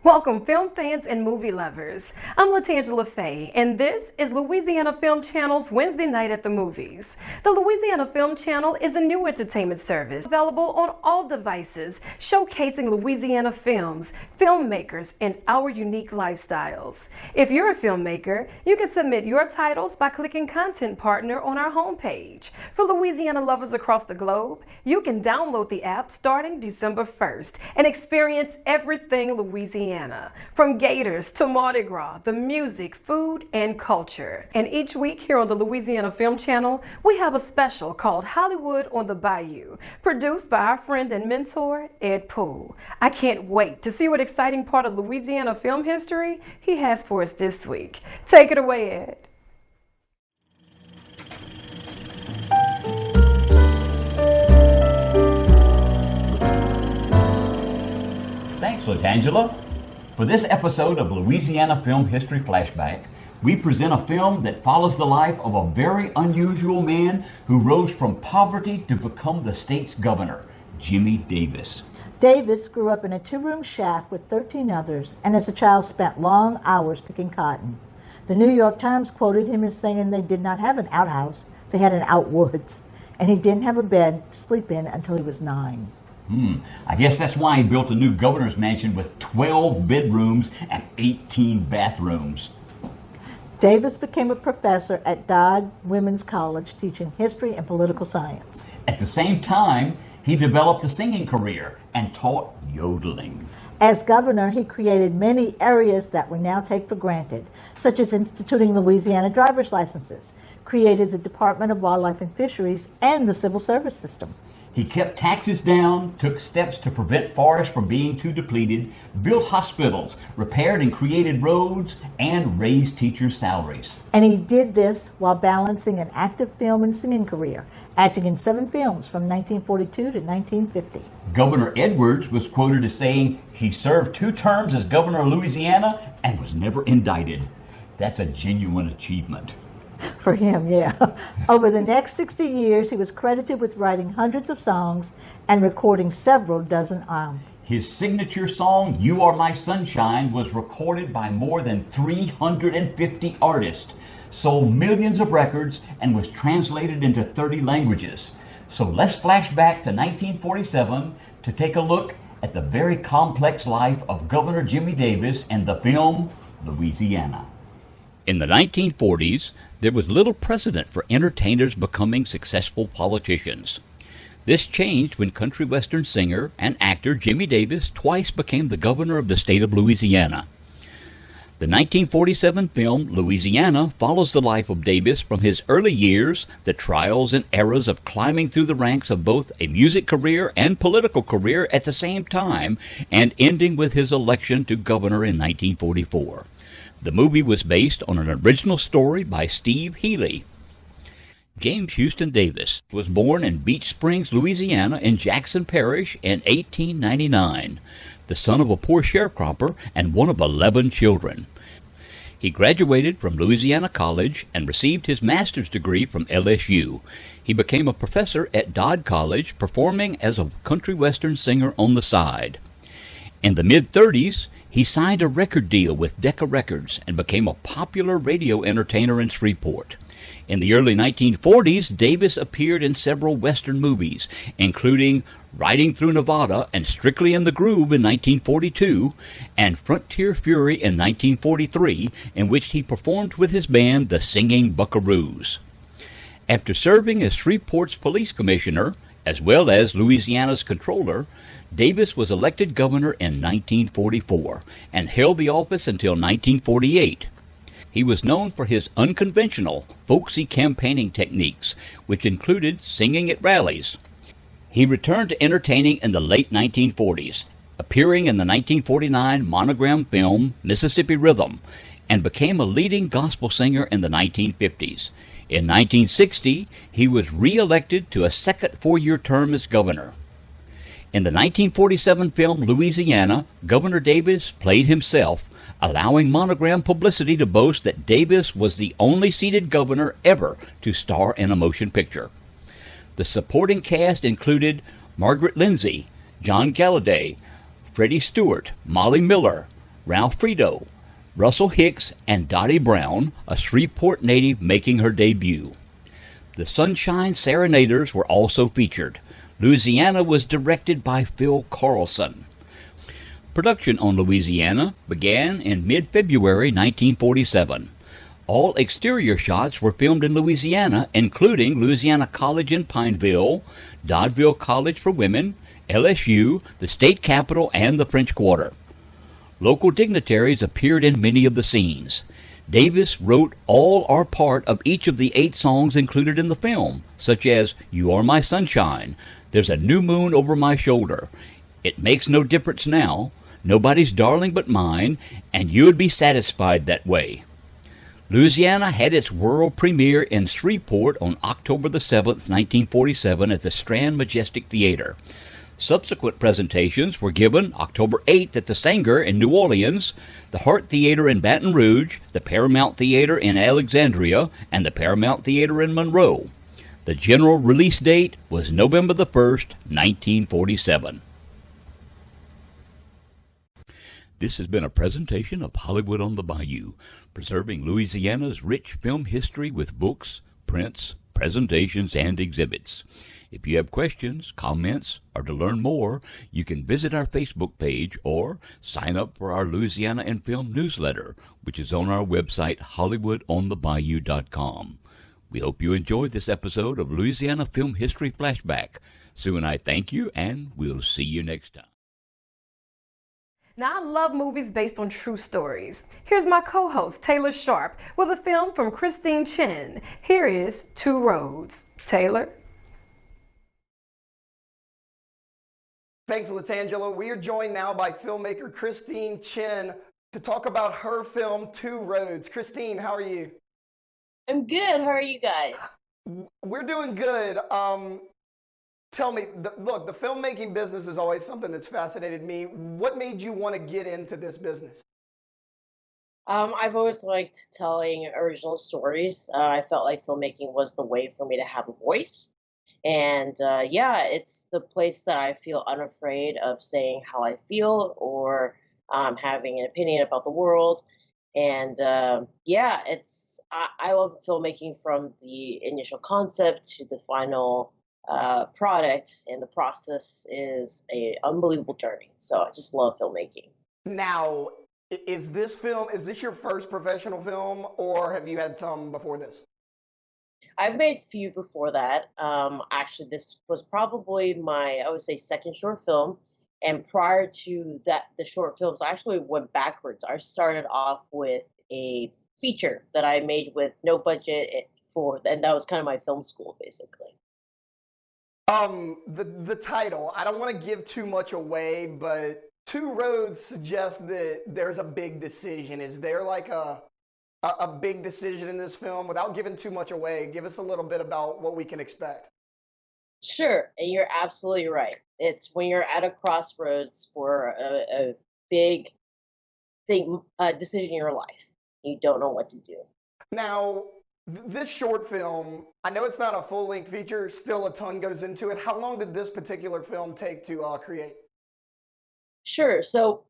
Welcome, film fans and movie lovers. I'm Latangela Faye, and this is Louisiana Film Channel's Wednesday Night at the Movies. The Louisiana Film Channel is a new entertainment service available on all devices, showcasing Louisiana films, filmmakers, and our unique lifestyles. If you're a filmmaker, you can submit your titles by clicking Content Partner on our homepage. For Louisiana lovers across the globe, you can download the app starting December 1st and experience everything Louisiana. From Gators to Mardi Gras, the music, food, and culture. And each week here on the Louisiana Film Channel, we have a special called Hollywood on the Bayou, produced by our friend and mentor, Ed Poole. I can't wait to see what exciting part of Louisiana film history he has for us this week. Take it away, Ed. Thanks, Latangela. For this episode of Louisiana Film History Flashback, we present a film that follows the life of a very unusual man who rose from poverty to become the state's governor, Jimmy Davis. Davis grew up in a two-room shack with 13 others, and as a child spent long hours picking cotton. The New York Times quoted him as saying they did not have an outhouse, they had an outwoods, and he didn't have a bed to sleep in until he was 9. I guess that's why he built a new governor's mansion with 12 bedrooms and 18 bathrooms. Davis became a professor at Dodd Women's College teaching history and political science. At the same time, he developed a singing career and taught yodeling. As governor, he created many areas that we now take for granted, such as instituting Louisiana driver's licenses, created the Department of Wildlife and Fisheries, and the civil service system. He kept taxes down, took steps to prevent forests from being too depleted, built hospitals, repaired and created roads, and raised teachers' salaries. And he did this while balancing an active film and singing career, acting in 7 films from 1942 to 1950. Governor Edwards was quoted as saying he served 2 terms as governor of Louisiana and was never indicted. That's a genuine achievement. For him, yeah. Over the next 60 years, he was credited with writing hundreds of songs and recording several dozen albums. His signature song, You Are My Sunshine, was recorded by more than 350 artists, sold millions of records, and was translated into 30 languages. So let's flash back to 1947 to take a look at the very complex life of Governor Jimmy Davis and the film Louisiana. In the 1940s, there was little precedent for entertainers becoming successful politicians. This changed when country western singer and actor Jimmy Davis twice became the governor of the state of Louisiana. The 1947 film Louisiana follows the life of Davis from his early years, the trials and errors of climbing through the ranks of both a music career and political career at the same time, and ending with his election to governor in 1944. The movie was based on an original story by Steve Healy. James Houston Davis was born in Beach Springs, Louisiana in Jackson Parish in 1899, the son of a poor sharecropper and one of 11 children. He graduated from Louisiana College and received his master's degree from LSU. He became a professor at Dodd College, performing as a country western singer on the side. In the mid-30s, he signed a record deal with Decca Records and became a popular radio entertainer in Shreveport. In the early 1940s, Davis appeared in several Western movies, including Riding Through Nevada and Strictly in the Groove in 1942, and Frontier Fury in 1943, in which he performed with his band, the Singing Buckaroos. After serving as Shreveport's police commissioner, as well as Louisiana's controller, Davis was elected governor in 1944 and held the office until 1948. He was known for his unconventional, folksy campaigning techniques, which included singing at rallies. He returned to entertaining in the late 1940s, appearing in the 1949 Monogram film Mississippi Rhythm, and became a leading gospel singer in the 1950s. In 1960, he was re-elected to a second 4-year term as governor. In the 1947 film Louisiana, Governor Davis played himself, allowing Monogram publicity to boast that Davis was the only seated governor ever to star in a motion picture. The supporting cast included Margaret Lindsay, John Galladay, Freddie Stewart, Molly Miller, Ralph Frito, Russell Hicks, and Dottie Brown, a Shreveport native making her debut. The Sunshine Serenaders were also featured. Louisiana was directed by Phil Carlson. Production on Louisiana began in mid-February 1947. All exterior shots were filmed in Louisiana, including Louisiana College in Pineville, Doddville College for Women, LSU, the state capitol, and the French Quarter. Local dignitaries appeared in many of the scenes. Davis wrote all or part of each of the 8 songs included in the film, such as You Are My Sunshine, There's a New Moon Over My Shoulder, It Makes No Difference Now, Nobody's Darling But Mine, and You Would Be Satisfied That Way. Louisiana had its world premiere in Shreveport on October the 7th, 1947 at the Strand Majestic Theater. Subsequent presentations were given October 8th at the Saenger in New Orleans, the Hart Theater in Baton Rouge, the Paramount Theater in Alexandria, and the Paramount Theater in Monroe. The general release date was November the 1st, 1947. This has been a presentation of Hollywood on the Bayou, preserving Louisiana's rich film history with books, prints, presentations, and exhibits. If you have questions, comments, or to learn more, you can visit our Facebook page or sign up for our Louisiana in Film newsletter, which is on our website, HollywoodOnTheBayou.com. We hope you enjoyed this episode of Louisiana Film History Flashback. Sue and I thank you, and we'll see you next time. Now, I love movies based on true stories. Here's my co-host, Taylor Sharp, with a film from Christine Chen. Here is Two Roads. Taylor? Thanks, Latangela. We are joined now by filmmaker Christine Chen to talk about her film, Two Roads. Christine, how are you? I'm good. How are you guys? We're doing good. Tell me, look, the filmmaking business is always something that's fascinated me. What made you want to get into this business? I've always liked telling original stories. I felt like filmmaking was the way for me to have a voice. And yeah, it's the place that I feel unafraid of saying how I feel or having an opinion about the world. And yeah, I love filmmaking from the initial concept to the final product, and the process is an unbelievable journey. So I just love filmmaking. Now, is this your first professional film, or have you had some before this? I've made a few before that. Actually, this was probably my, I would say, second short film. And prior to that, the short films, I actually went backwards. I started off with a feature that I made with no budget and that was kind of my film school, basically. The title, I don't want to give too much away, but Two Roads suggests that there's a big decision. Is there like a big decision in this film? Without giving too much away, give us a little bit about what we can expect. Sure, and you're absolutely right. It's when you're at a crossroads for a big decision in your life. You don't know what to do. Now, this short film, I know it's not a full-length feature, still a ton goes into it. How long did this particular film take to create? Sure. So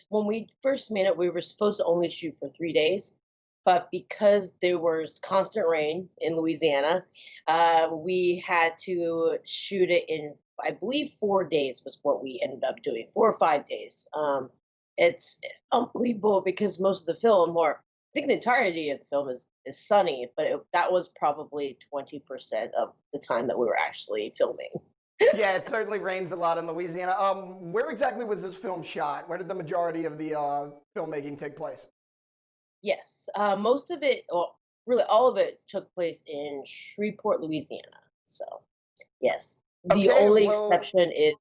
when we first made it, we were supposed to only shoot for 3 days. But because there was constant rain in Louisiana, we had to shoot it in, I believe, 4 days was what we ended up doing, 4 or 5 days. It's unbelievable because most of the film, or I think the entirety of the film is sunny, but that was probably 20% of the time that we were actually filming. Yeah, it certainly rains a lot in Louisiana. Where exactly was this film shot? Where did the majority of the filmmaking take place? Yes, most of it, well, really all of it took place in Shreveport, Louisiana. So, yes. The only exception is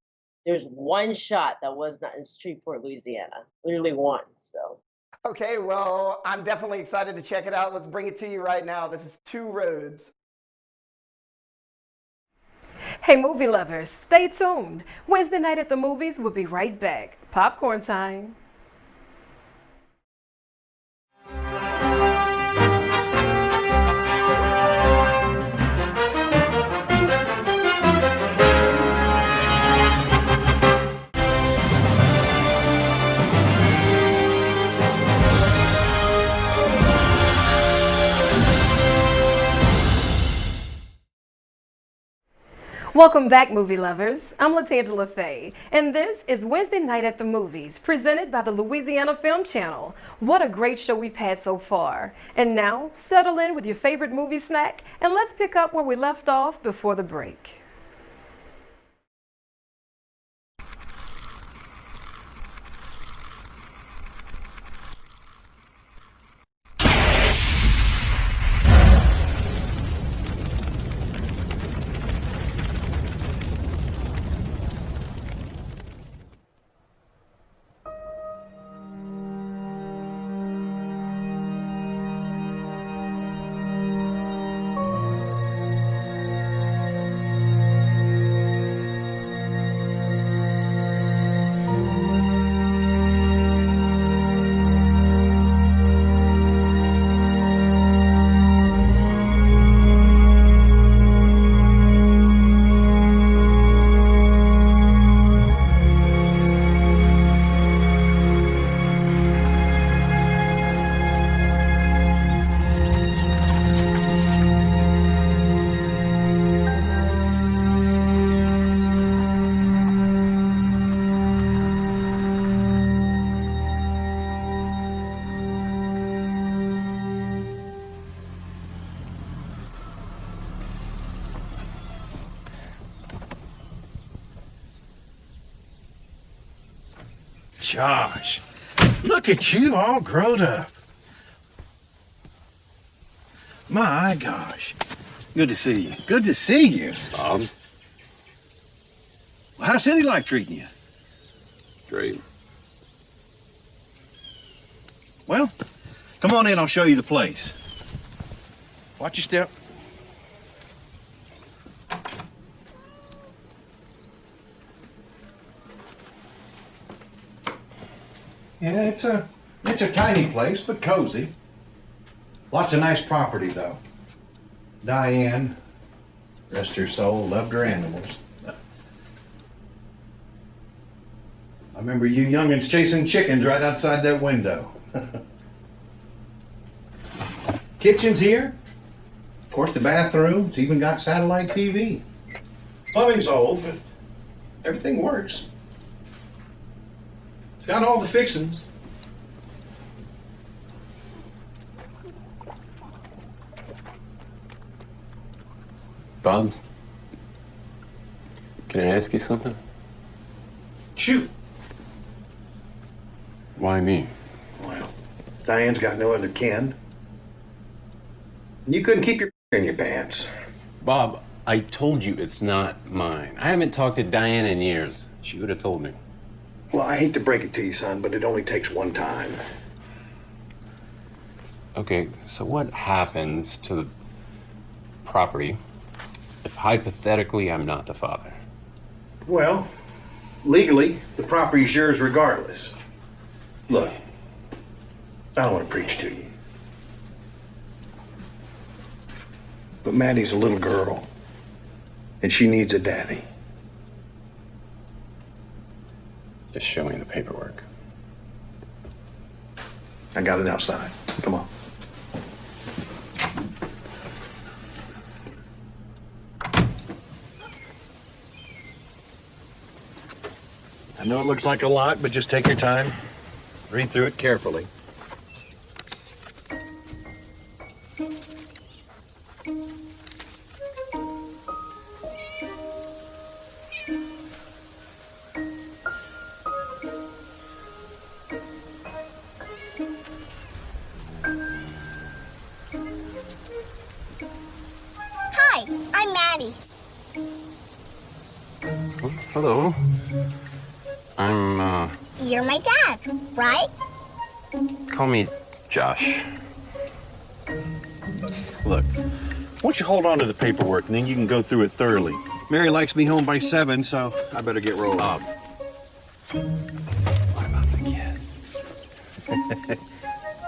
there's one shot that was not in Shreveport, Louisiana. Literally one, so. Okay, well, I'm definitely excited to check it out. Let's bring it to you right now. This is Two Roads. Hey, movie lovers, stay tuned. Wednesday night at the movies, we'll be right back. Popcorn time. Welcome back, movie lovers. I'm Latangela Faye, and this is Wednesday Night at the Movies, presented by the Louisiana Film Channel. What a great show we've had so far. And now, settle in with your favorite movie snack, and let's pick up where we left off before the break. Josh, look at you all grown up. My gosh. Good to see you. Good to see you. Bob? Well, how's city life treating you? Great. Well, come on in, I'll show you the place. Watch your step. Yeah, it's a tiny place, but cozy. Lots of nice property, though. Diane, rest her soul, loved her animals. I remember you youngins chasing chickens right outside that window. Kitchen's here. Of course, the bathroom. It's even got satellite TV. Plumbing's old, but everything works. It's got all the fixings. Bob? Can I ask you something? Shoot. Why me? Well, Diane's got no other kin. You couldn't keep your in your pants. Bob, I told you it's not mine. I haven't talked to Diane in years. She would have told me. Well, I hate to break it to you, son, but it only takes one time. Okay, so what happens to the property if hypothetically I'm not the father? Well, legally, the property's yours regardless. Look, I don't want to preach to you. But Maddie's a little girl, and she needs a daddy. Just show me the paperwork. I got it outside. Come on. I know it looks like a lot, but just take your time. Read through it carefully. Hi, I'm Maddie. Hello. I'm, You're my dad, right? call me Josh. Look, why don't you hold on to the paperwork and then you can go through it thoroughly. Mary likes me home by 7, so I better get rolling. What about the kid?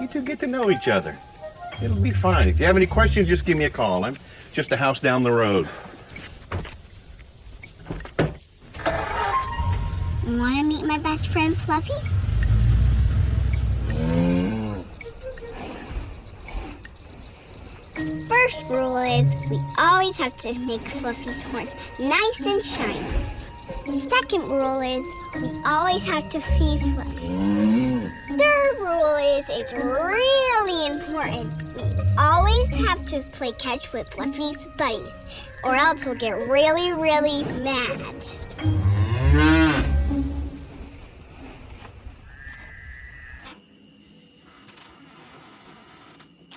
You two get to know each other. It'll be fine. If you have any questions, just give me a call. I'm just a house down the road. Want to meet my best friend, Fluffy? Bird first rule is we always have to make Fluffy's horns nice and shiny. The second rule is we always have to feed Fluffy. Third rule is it's really important. We always have to play catch with Fluffy's buddies, or else we'll get really, really mad.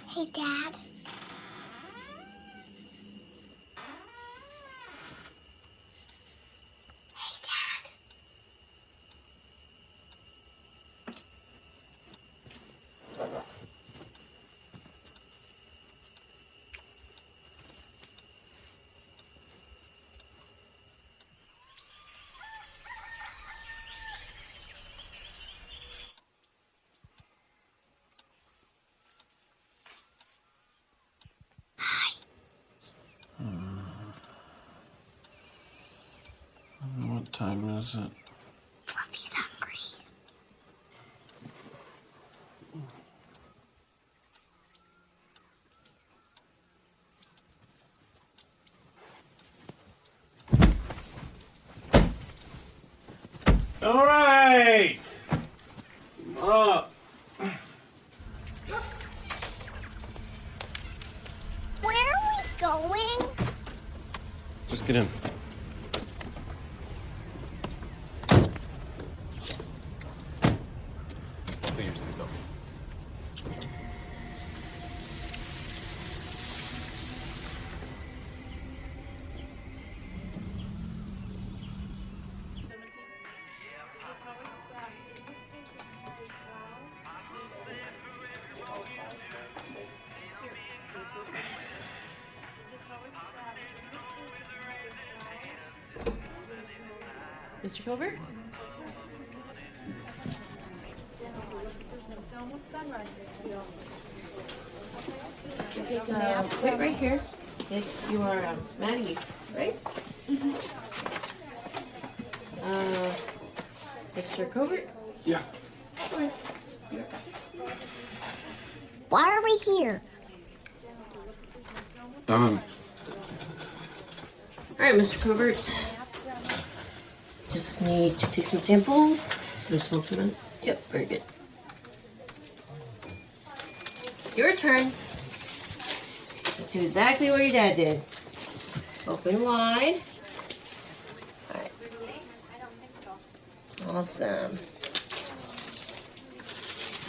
Hey, Dad. Hey, Dad. What time is it? Fluffy's hungry. All right. Up. Where are we going? Just get in. Put your seatbelt. Mr. Covert? Just wait right here. Yes, you are Maddie, right? Mr. Covert? Yeah. Why are we here? All right, Mr. Covert. Just need to take some samples. So there's smoke in it. Yep, very good. Your turn. Let's do exactly what your dad did. Open wide. All right. Awesome.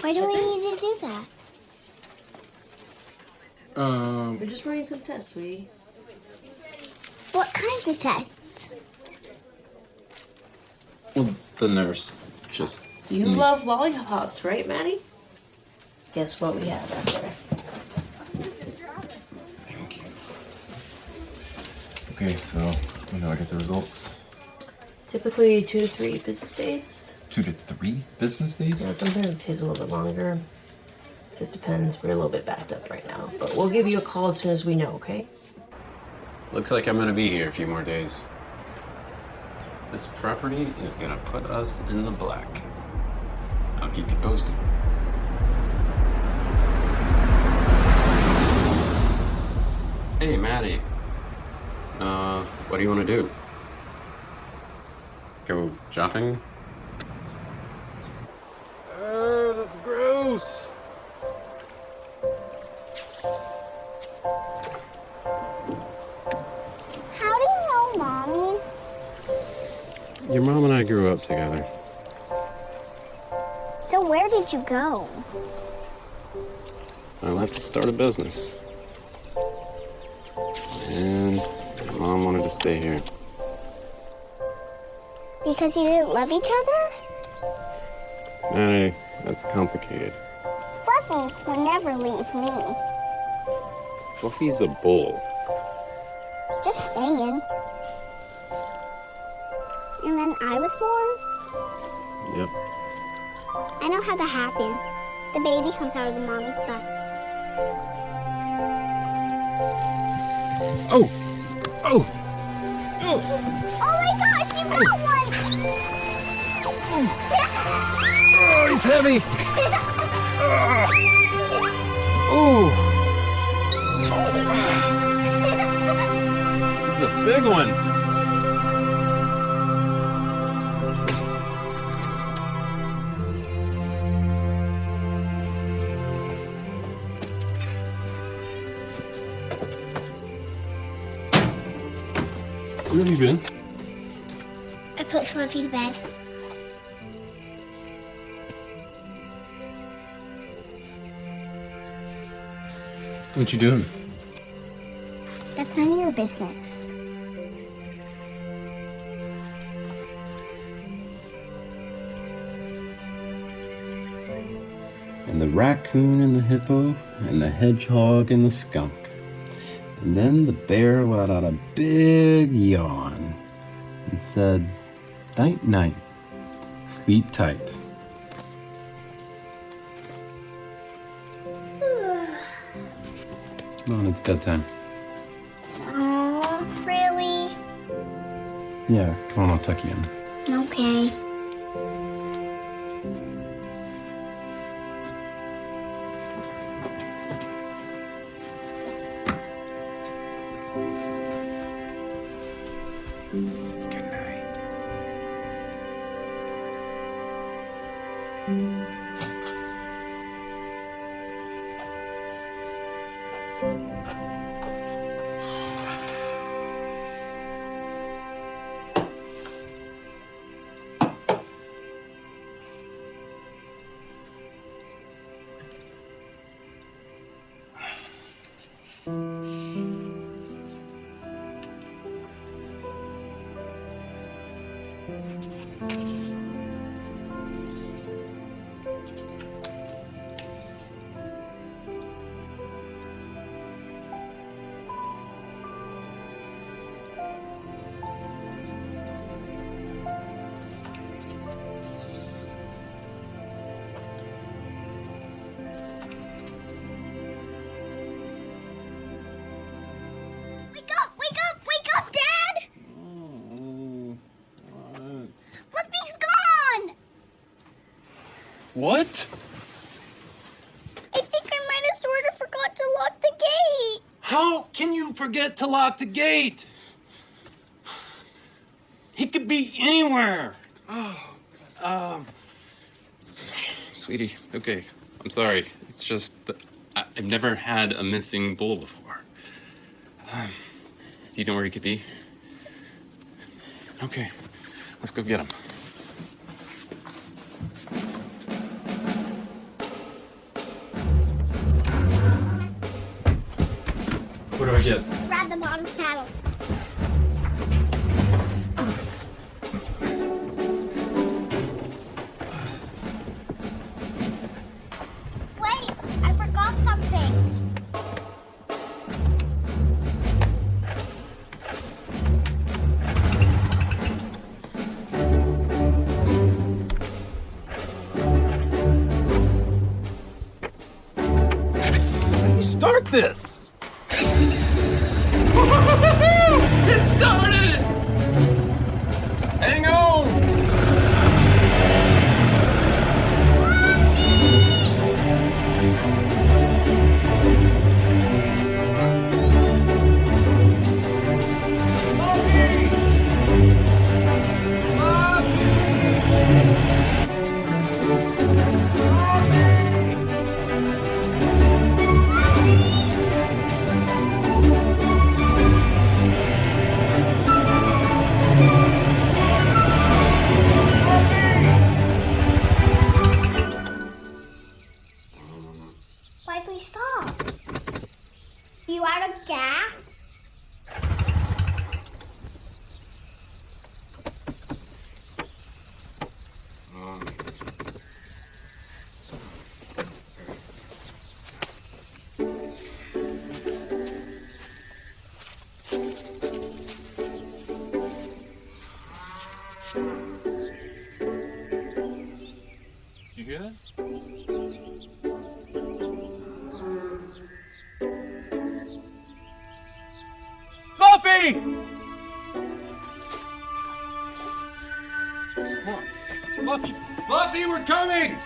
Why do we need to do that? We're just running some tests, sweetie. What kinds of tests? Well, the nurse just. You love lollipops, right, Maddie? Guess what we have out there? Thank you. Okay, so when do I get the results? Typically 2 to 3 business days. 2 to 3 business days? Yeah, sometimes it takes a little bit longer. Just depends. We're a little bit backed up right now, but we'll give you a call as soon as we know, okay? Looks like I'm gonna be here a few more days. This property is gonna put us in the black. I'll keep you posted. Hey, Maddie. What do you want to do? Go shopping? That's gross. How do you know Mommy? Your mom and I grew up together. So where did you go? I left to start a business. And my mom wanted to stay here. Because you didn't love each other? Maddie, that's complicated. Fluffy would never leave me. Fluffy's a bull. Just saying. And then I was born? Yep. I know how that happens. The baby comes out of the mommy's butt. Oh! Oh! Oh my gosh, you got one! Oh, he's heavy! Oh! It's a big one. Where have you been? I put Fluffy to bed. What you doing? That's none of your business. And the raccoon and the hippo and the hedgehog and the skunk. And then the bear let out a big yawn and said, "Night, night, sleep tight." Come on, it's bedtime. Oh, really? Yeah, come on, I'll tuck you in. Okay. Good night. Wake up! Wake up! Wake up, Dad! Fluffy's gone! What? I think I might have sort of forgot to lock the gate. How can you forget to lock the gate? He could be anywhere. Sweetie, okay, I'm sorry. It's just that I've never had a missing bull before. Do you know where he could be? Okay, let's go get him. What do I get? Grab the bottom saddle. Wait, I forgot something. Start this. It started. Hang on. Why'd we stop? You out of gas? You hear that? Fluffy! Come on, it's Fluffy. Fluffy, we're coming!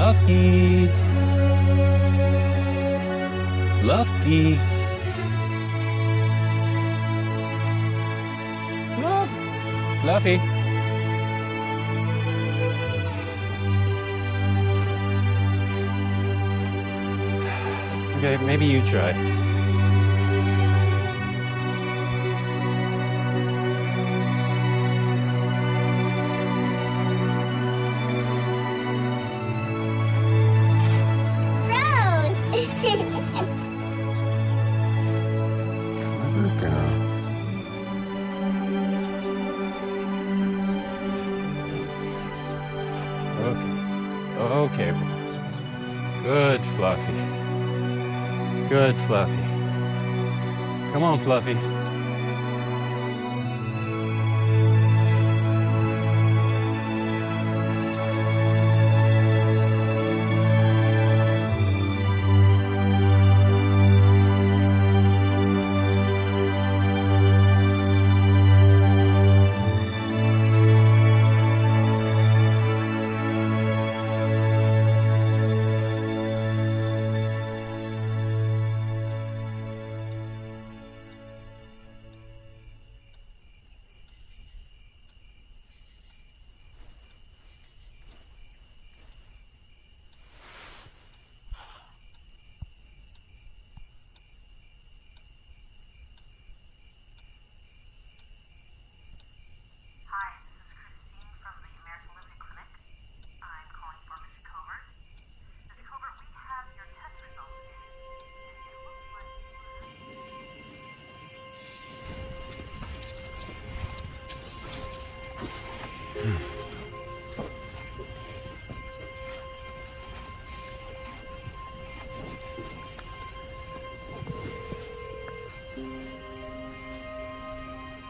Fluffy. Fluffy. Fluffy. Okay, maybe you try. Rose! Clever girl. Okay. Good, Fluffy. Good, Fluffy. Come on, Fluffy.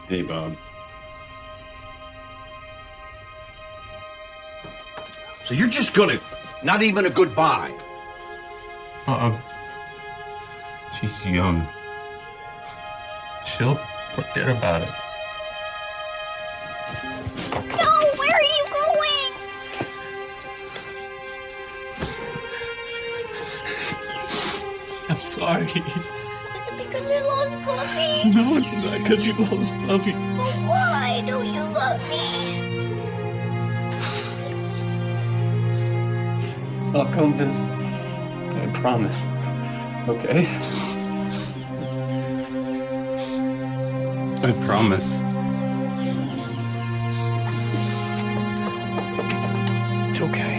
Hey, Bob. So you're just gonna, not even a goodbye. She's young. She'll forget about it. No, where are you going? I'm sorry. Is it because you lost Fluffy? No, it's not because you lost Fluffy. But why don't you love me? I'll come visit. I promise. Okay? I promise. It's okay.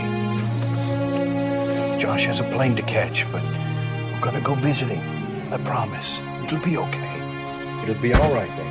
Josh has a plane to catch, but we're gonna go visit him. I promise. It'll be okay. It'll be all right, then.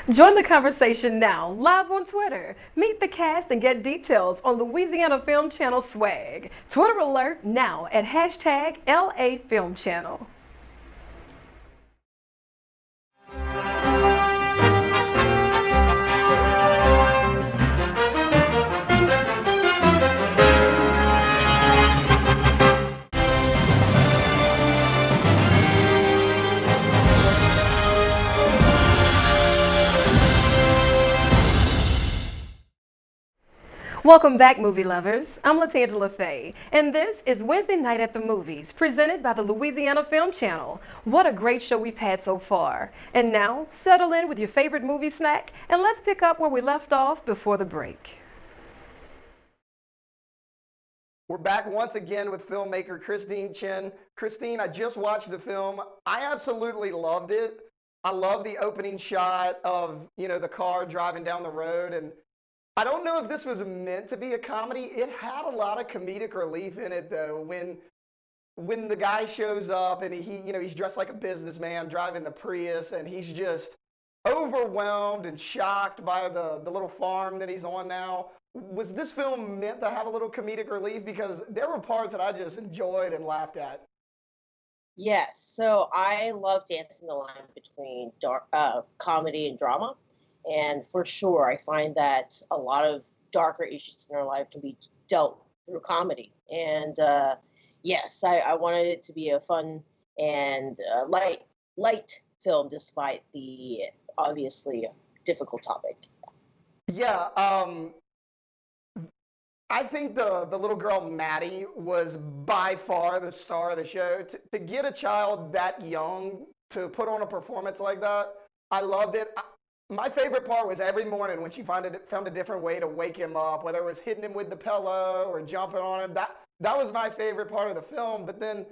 Join the conversation now, live on Twitter. Meet the cast and get details on Louisiana Film Channel swag. Twitter alert now at hashtag LA Film Channel. Welcome back, movie lovers. I'm Latangela Faye, and this is Wednesday Night at the Movies, presented by the Louisiana Film Channel. What a great show we've had so far. And now, settle in with your favorite movie snack, and let's pick up where we left off before the break. We're back once again with filmmaker Christine Chen. Christine, I just watched the film. I absolutely loved it. I love the opening shot of, the car driving down the road, and I don't know if this was meant to be a comedy. It had a lot of comedic relief in it, though. When the guy shows up and he's dressed like a businessman driving the Prius, and he's just overwhelmed and shocked by the little farm that he's on now. Was this film meant to have a little comedic relief? Because there were parts that I just enjoyed and laughed at. Yes, so I love dancing the line between comedy and drama. And for sure, I find that a lot of darker issues in our life can be dealt through comedy. And yes, I wanted it to be a fun and light film, despite the obviously difficult topic. Yeah, I think the little girl Maddie was by far the star of the show. To get a child that young to put on a performance like that, I loved it. My favorite part was every morning when she found a different way to wake him up, whether it was hitting him with the pillow or jumping on him. That was my favorite part of the film. But then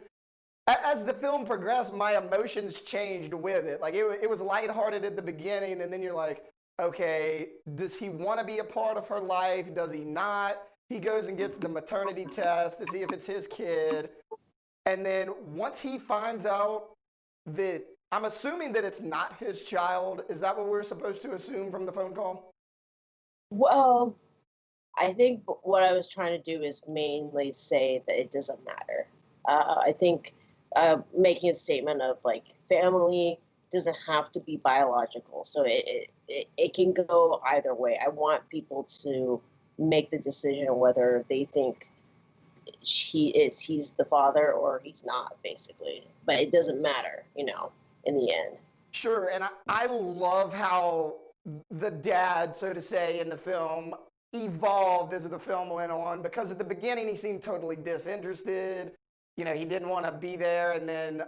as the film progressed, my emotions changed with it. Like it was lighthearted at the beginning, and then you're like, okay, does he want to be a part of her life? Does he not? He goes and gets the maternity test to see if it's his kid. And then once he finds out that, I'm assuming that it's not his child. Is that what we're supposed to assume from the phone call? Well, I think what I was trying to do is mainly say that it doesn't matter. I think making a statement of like family doesn't have to be biological, so it can go either way. I want people to make the decision whether they think he's the father or he's not, basically. But it doesn't matter, in the end. Sure, and I love how the dad, so to say, in the film evolved as the film went on, because at the beginning he seemed totally disinterested. He didn't want to be there, and then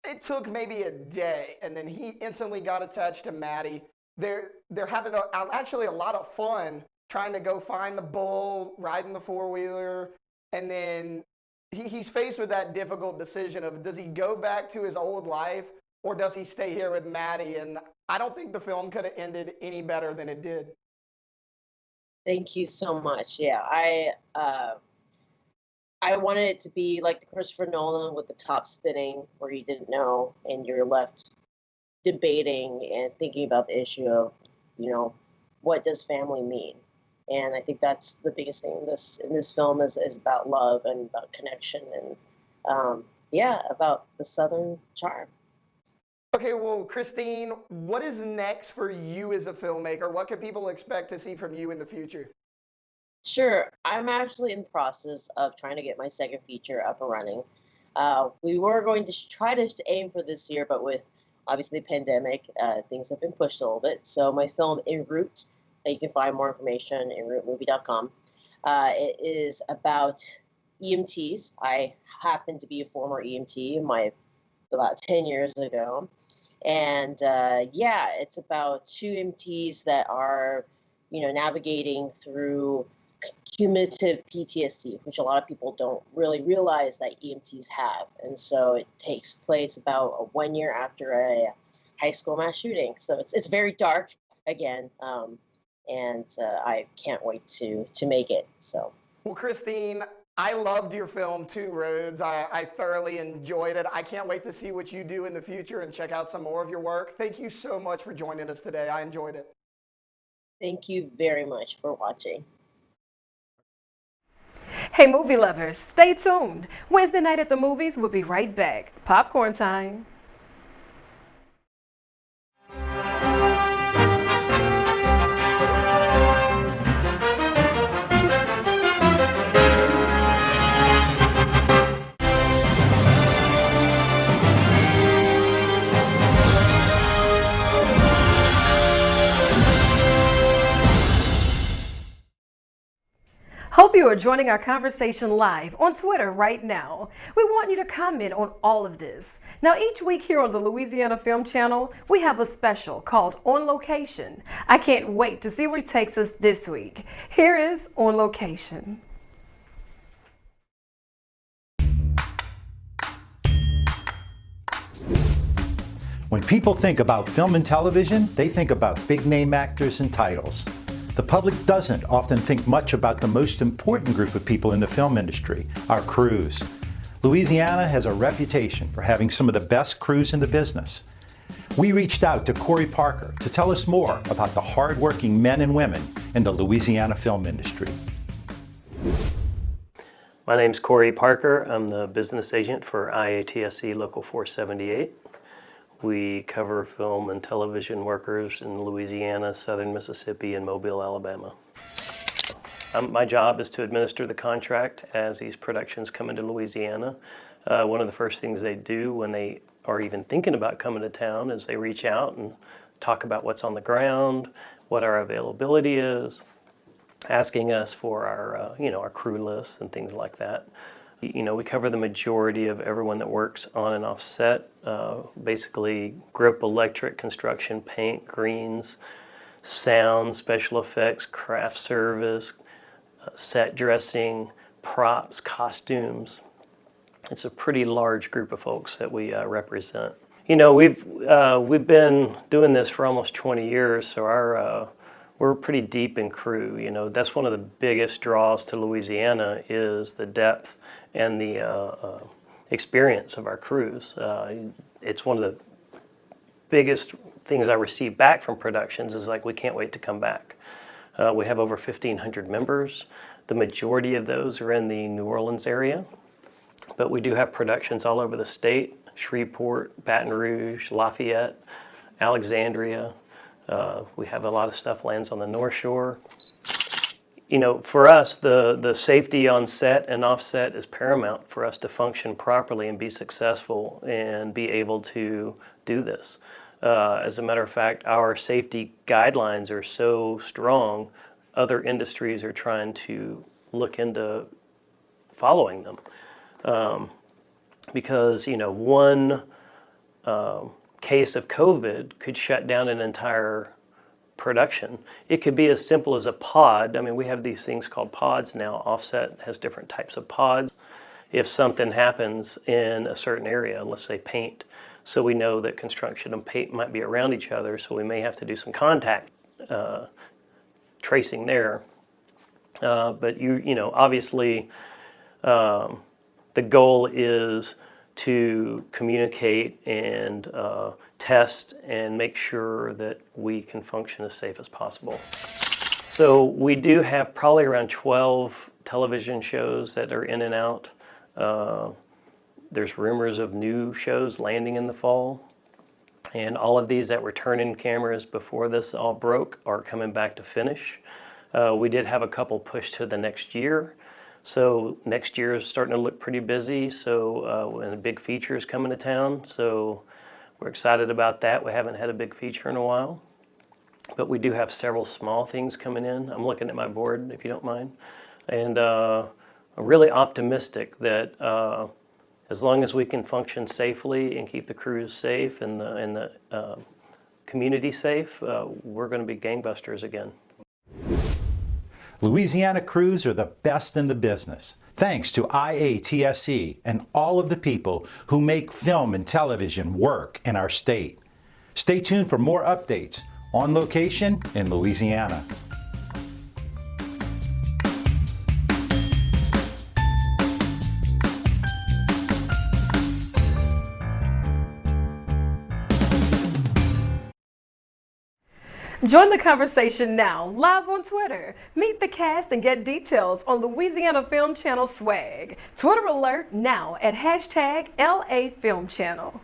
it took maybe a day, and then he instantly got attached to Maddie. They're having actually a lot of fun trying to go find the bull, riding the four-wheeler, and then he's faced with that difficult decision of, does he go back to his old life or does he stay here with Maddie? And I don't think the film could have ended any better than it did. Thank you so much. Yeah, I wanted it to be like the Christopher Nolan with the top spinning, where you didn't know and you're left debating and thinking about the issue of, what does family mean? And I think that's the biggest thing in this film is about love and about connection and, about the Southern charm. Okay, well, Christine, what is next for you as a filmmaker? What can people expect to see from you in the future? Sure. I'm actually in the process of trying to get my second feature up and running. We were going to try to aim for this year, but with obviously the pandemic, things have been pushed a little bit. So my film, En Route, you can find more information in enroutemovie.com. It is about EMTs. I happen to be a former EMT about 10 years ago. And it's about two EMTs that are, navigating through cumulative PTSD, which a lot of people don't really realize that EMTs have. And so it takes place about 1 year after a high school mass shooting. So it's very dark again. And I can't wait to make it. So, well, Christine, I loved your film, Two Roads. I thoroughly enjoyed it. I can't wait to see what you do in the future and check out some more of your work. Thank you so much for joining us today. I enjoyed it. Thank you very much for watching. Hey, movie lovers, stay tuned. Wednesday night at the movies, we'll be right back. Popcorn time. Hope you are joining our conversation live on Twitter right now. We want you to comment on all of this. Now, each week here on the Louisiana Film Channel, we have a special called On Location. I can't wait to see where it takes us this week. Here is On Location. When people think about film and television, they think about big name actors and titles. The public doesn't often think much about the most important group of people in the film industry, our crews. Louisiana has a reputation for having some of the best crews in the business. We reached out to Corey Parker to tell us more about the hardworking men and women in the Louisiana film industry. My name's Corey Parker. I'm the business agent for IATSE Local 478. We cover film and television workers in Louisiana, southern Mississippi, and Mobile, Alabama. My job is to administer the contract as these productions come into Louisiana. One of the first things they do when they are even thinking about coming to town is they reach out and talk about what's on the ground, what our availability is, asking us for our, our crew lists and things like that. We cover the majority of everyone that works on and off set, basically grip, electric, construction, paint, greens, sound, special effects, craft service, set dressing, props, costumes. It's a pretty large group of folks that we represent. We've been doing this for almost 20 years, so we're pretty deep in crew. That's one of the biggest draws to Louisiana is the depth and the experience of our crews. It's one of the biggest things I receive back from productions is like, we can't wait to come back. We have over 1,500 members. The majority of those are in the New Orleans area, but we do have productions all over the state: Shreveport, Baton Rouge, Lafayette, Alexandria. We have a lot of stuff lands on the North Shore. For us, the safety on set and off set is paramount for us to function properly and be successful and be able to do this. As a matter of fact, our safety guidelines are so strong, other industries are trying to look into following them. Because, one case of COVID could shut down an entire production. It could be as simple as a pod. I mean, we have these things called pods now. Offset has different types of pods. If something happens in a certain area, let's say paint, so we know that construction and paint might be around each other, so we may have to do some contact tracing there. But obviously, the goal is to communicate and test and make sure that we can function as safe as possible. So we do have probably around 12 television shows that are in and out. There's rumors of new shows landing in the fall. And all of these that were turning cameras before this all broke are coming back to finish. We did have a couple pushed to the next year. So next year is starting to look pretty busy. So and a big feature is coming to town. So we're excited about that. We haven't had a big feature in a while. But we do have several small things coming in. I'm looking at my board, if you don't mind. And I'm really optimistic that as long as we can function safely and keep the crews safe and the community safe, we're going to be gangbusters again. Louisiana crews are the best in the business, thanks to IATSE and all of the people who make film and television work in our state. Stay tuned for more updates on location in Louisiana. Join the conversation now, live on Twitter. Meet the cast and get details on Louisiana Film Channel swag. Twitter alert now at hashtag LA Film Channel.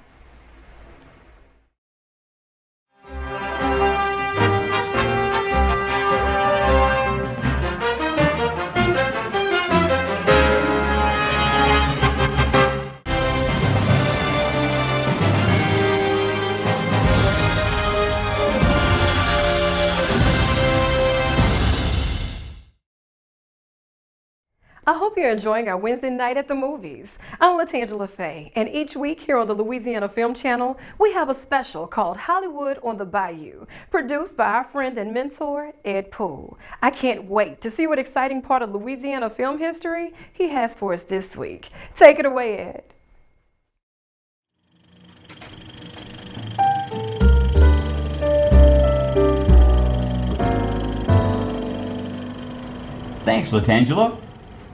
I hope you're enjoying our Wednesday night at the movies. I'm Latangela Faye, and each week here on the Louisiana Film Channel, we have a special called Hollywood on the Bayou, produced by our friend and mentor, Ed Poole. I can't wait to see what exciting part of Louisiana film history he has for us this week. Take it away, Ed. Thanks, Latangela.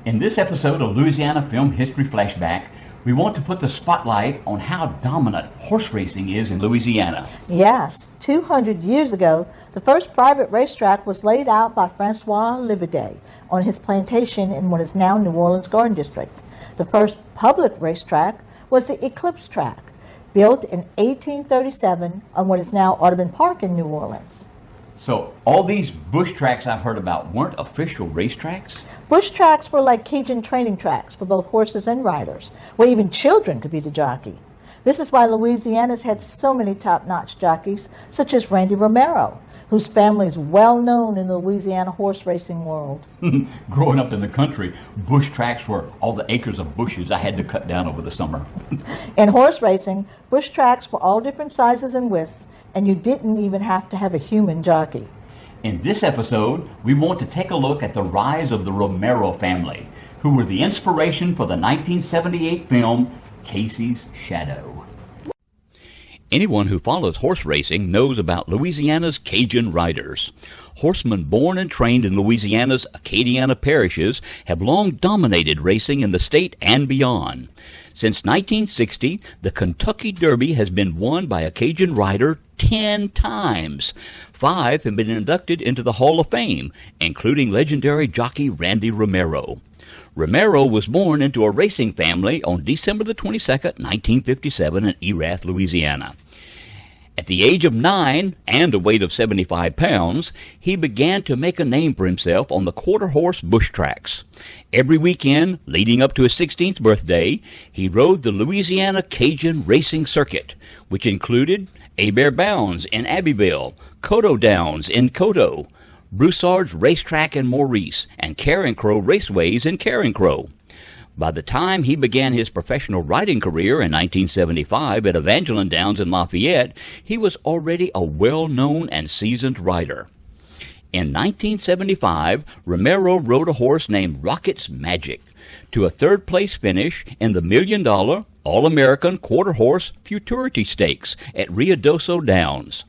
In this episode of Louisiana Film History Flashback, we want to put the spotlight on how dominant horse racing is in Louisiana. Yes, 200 years ago, the first private racetrack was laid out by Francois Liverday on his plantation in what is now New Orleans Garden District. The first public racetrack was the Eclipse Track, built in 1837 on what is now Audubon Park in New Orleans. So all these bush tracks I've heard about weren't official racetracks? Bush tracks were like Cajun training tracks for both horses and riders, where even children could be the jockey. This is why Louisiana's had so many top-notch jockeys, such as Randy Romero, whose family is well known in the Louisiana horse racing world. Growing up in the country, bush tracks were all the acres of bushes I had to cut down over the summer. In horse racing, bush tracks were all different sizes and widths, and you didn't even have to have a human jockey. In this episode, we want to take a look at the rise of the Romero family, who were the inspiration for the 1978 film Casey's Shadow. Anyone who follows horse racing knows about Louisiana's Cajun riders. Horsemen born and trained in Louisiana's Acadiana parishes have long dominated racing in the state and beyond. Since 1960, the Kentucky Derby has been won by a Cajun rider 10 times. 5 have been inducted into the Hall of Fame, including legendary jockey Randy Romero. Romero was born into a racing family on December the 22nd, 1957 in Erath, Louisiana. At the age of 9 and a weight of 75 pounds, he began to make a name for himself on the quarter-horse bush tracks. Every weekend, leading up to his 16th birthday, he rode the Louisiana Cajun Racing Circuit, which included Hebert Bounds in Abbeville, Coteau Downs in Coteau, Broussard's Racetrack in Maurice, and Carencro Raceways in Carencro. By the time he began his professional riding career in 1975 at Evangeline Downs in Lafayette, he was already a well-known and seasoned rider. In 1975, Romero rode a horse named Rocket's Magic to a third-place finish in the $1 million All-American Quarter Horse Futurity Stakes at Ruidoso Downs.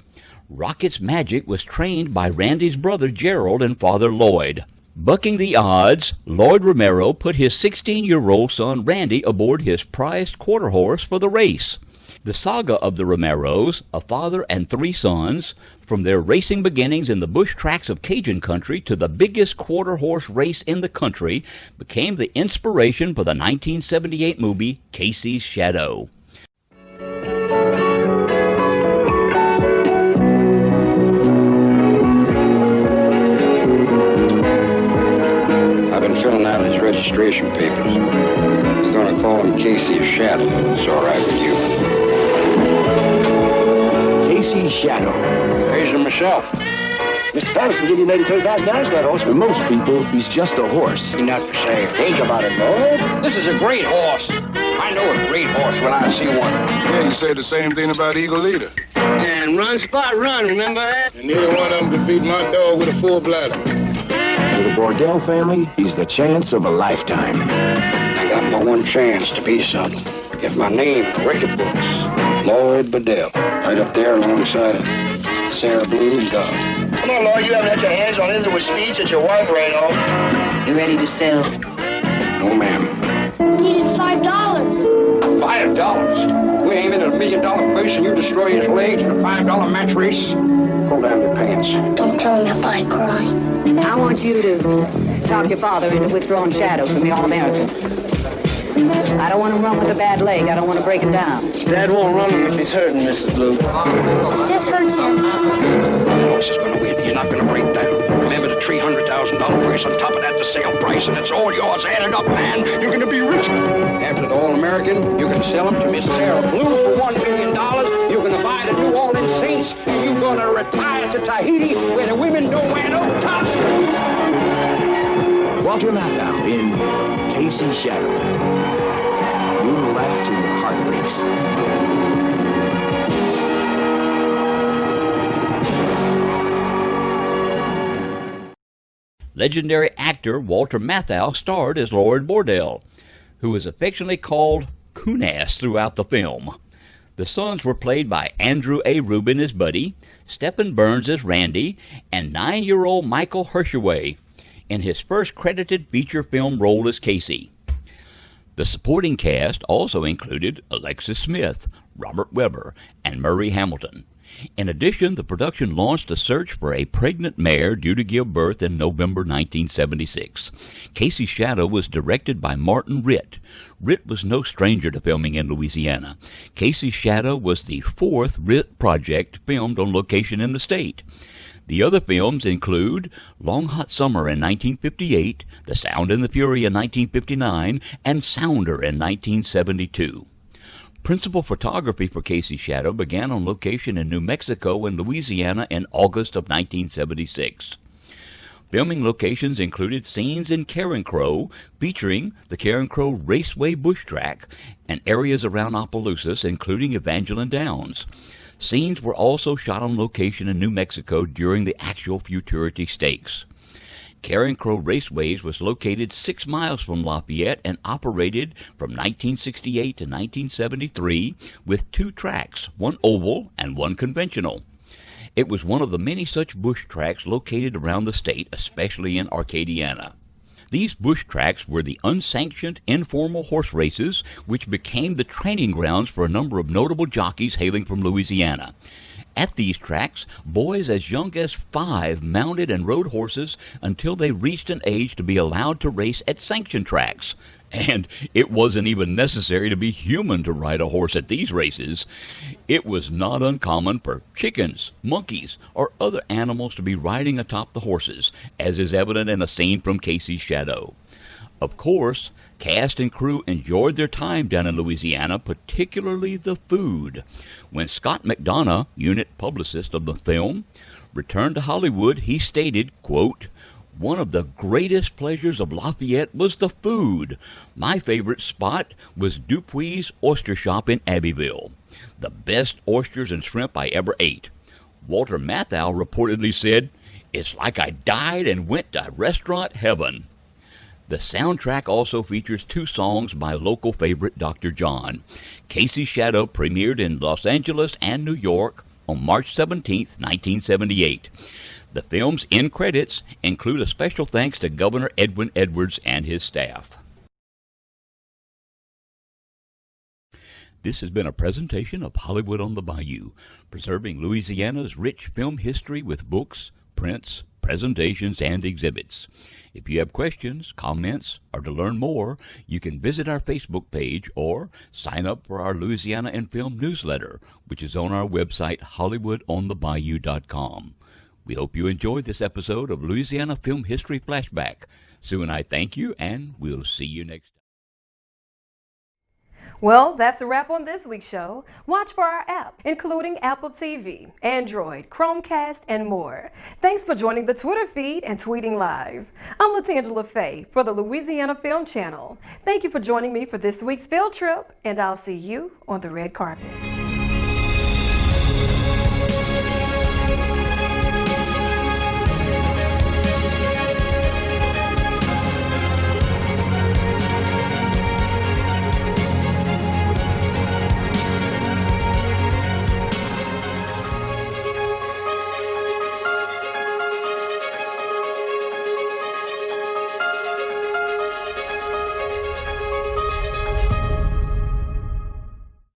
Rocket's Magic was trained by Randy's brother Gerald and father Lloyd. Bucking the odds, Lloyd Romero put his 16-year-old son Randy aboard his prized quarter horse for the race. The saga of the Romeros, a father and 3 sons, from their racing beginnings in the bush tracks of Cajun country to the biggest quarter horse race in the country, became the inspiration for the 1978 movie Casey's Shadow. Filling out his registration papers. We're going to call him Casey's Shadow. It's all right with you. Casey's Shadow. Raise him myself. Mr. Patterson gave you $33,000 for that horse. For most people, he's just a horse. He's not for sale. Think about it, Lloyd. This is a great horse. I know a great horse when I see one. Yeah, you said the same thing about Eagle Leader. And Run Spot Run, remember that? And neither one of them could beat my dog with a full bladder. To the Bordell family, he's the chance of a lifetime. I got my one chance to be something. Get my name in the record books. Lloyd Bedell. Right up there alongside of Sarah Blue and Doug. Come on, Lloyd, you haven't had your hands on into a speech that your wife ran on. You ready to sell? No, ma'am. Needed $5. $5? We aim at $1 million place and you destroy his legs in a $5 match race? Pull down your pants. Don't tell him if I cry. I want you to talk your father into withdrawing Shadow from the All-American. I don't want him run with a bad leg. I don't want to break him down. Dad won't run him if he's hurting, Mrs. Blue. This hurts him. The horse is going to win. He's not going to break down. Remember the $300,000 price on top of that, the sale price, and it's all yours. Add it up, man. You're going to be rich. After the All-American, you're going to sell him to Miss Sarah Blue for $1 million. You're going to buy the New Orleans Saints, and you're going to retire to Tahiti, where the women don't wear no tops. Walter Matthau in Casey's Shadow. You'll laugh till your heart breaks. Legendary actor Walter Matthau starred as Lord Bordell, who was affectionately called Coon-ass throughout the film. The sons were played by Andrew A. Rubin as Buddy, Stephen Burns as Randy, and 9-year-old Michael Hershaway in his first credited feature film role as Casey. The supporting cast also included Alexis Smith, Robert Webber, and Murray Hamilton. In addition, the production launched a search for a pregnant mare due to give birth in November 1976. Casey's Shadow was directed by Martin Ritt. Ritt was no stranger to filming in Louisiana. Casey's Shadow was the fourth Ritt project filmed on location in the state. The other films include Long Hot Summer in 1958, The Sound and the Fury in 1959, and Sounder in 1972. Principal photography for Casey's Shadow began on location in New Mexico and Louisiana in August of 1976. Filming locations included scenes in Carencro, featuring the Carencro Raceway Bush Track, and areas around Opelousas, including Evangeline Downs. Scenes were also shot on location in New Mexico during the actual Futurity Stakes. Carencro Raceways was located 6 miles from Lafayette and operated from 1968 to 1973 with 2 tracks, one oval and one conventional. It was one of the many such bush tracks located around the state, especially in Acadiana. These bush tracks were the unsanctioned, informal horse races which became the training grounds for a number of notable jockeys hailing from Louisiana. At these tracks, boys as young as 5 mounted and rode horses until they reached an age to be allowed to race at sanctioned tracks. And it wasn't even necessary to be human to ride a horse at these races. It was not uncommon for chickens, monkeys, or other animals to be riding atop the horses, as is evident in a scene from Casey's Shadow. Of course, cast and crew enjoyed their time down in Louisiana, particularly the food. When Scott McDonough, unit publicist of the film, returned to Hollywood, he stated, quote, "One of the greatest pleasures of Lafayette was the food. My favorite spot was Dupuy's Oyster Shop in Abbeville. The best oysters and shrimp I ever ate." Walter Matthau reportedly said, "It's like I died and went to restaurant heaven." The soundtrack also features 2 songs by local favorite Dr. John. Casey's Shadow premiered in Los Angeles and New York on March 17, 1978. The film's end credits include a special thanks to Governor Edwin Edwards and his staff. This has been a presentation of Hollywood on the Bayou, preserving Louisiana's rich film history with books, prints, presentations, and exhibits. If you have questions, comments, or to learn more, you can visit our Facebook page or sign up for our Louisiana in Film newsletter, which is on our website, HollywoodOnTheBayou.com. We hope you enjoyed this episode of Louisiana Film History Flashback. Sue and I thank you, and we'll see you next time. Well, that's a wrap on this week's show. Watch for our app, including Apple TV, Android, Chromecast, and more. Thanks for joining the Twitter feed and tweeting live. I'm Latangela Faye for the Louisiana Film Channel. Thank you for joining me for this week's field trip, and I'll see you on the red carpet.